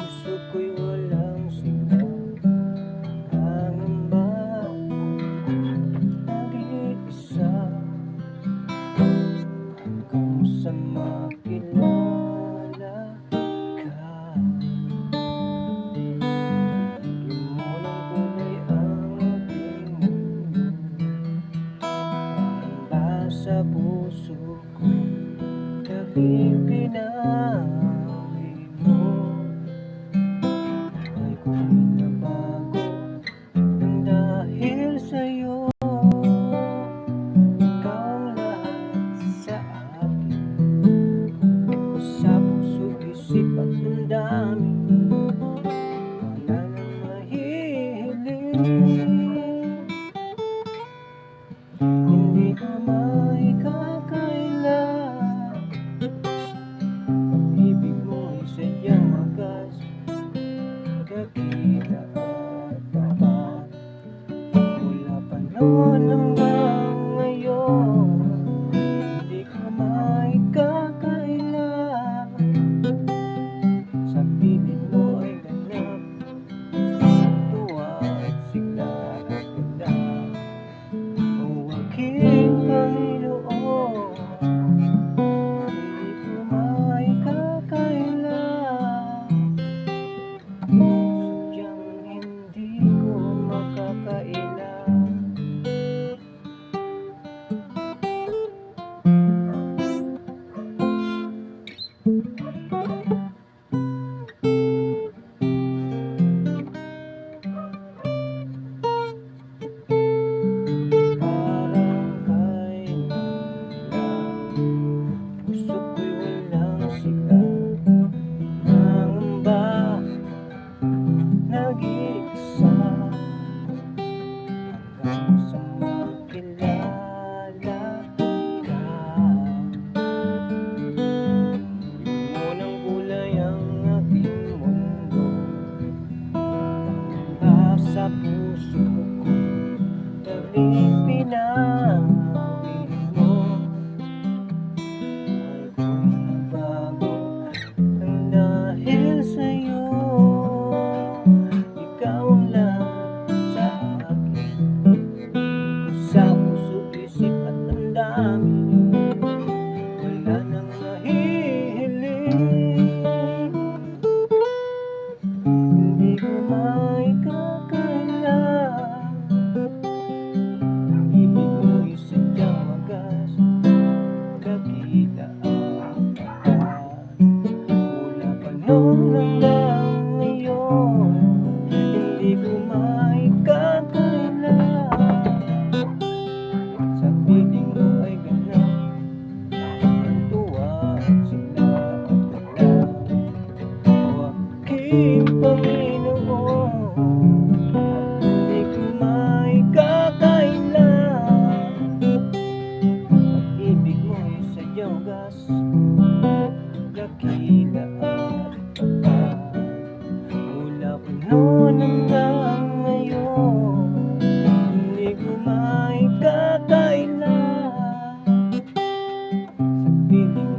Puso ko'y walang sinang pangamba, nag-iisa hanggang sa makilala ka. Bigyan mo ng kulay ang aking mundo, handa sa puso ko, tanging pinawi mo. Dahil sa'yo, ikaw ang lahat sa akin. Sa puso, isip at damdamin, wala nang mahihiling. Hindi ka maikakaila, pag-ibig mo ay sadyang wagas, dakila at tapat. Noon hanggang ngayon, hindi ka maikakaila. Sa piling mo ay ganap, tuwa at sigla at ganda. O aking Panginoon, hindi ko maikakaila. Sadyang hindi ko makakaila. Puso ko'y walang sigla, nangamba, nag-iisa hanggang sa makilala ka. Bigyan mo ng kulay ang aking mundo, handa sa puso ko, tanging pinawi mo. Dahil sa'yo, ikaw ang lahat sa akin. Sa puso, isip at damdamin, wala nang mahihiling. Hindi ko maikakaila, ibig mo'y sadyang wagas, dakila at tapat. Noon hanggang ngayon, hindi ko maikakaila. Sa piling mo ay ganap, ang tuwa at sigla at ganda. O aking Panginoon, hindi ko maikakaila. Pag-ibig mo ay sadyang wagas, dakila at tapat. Mula pa noon hanggang ngayon, hindi ko maikakaila. Sa piling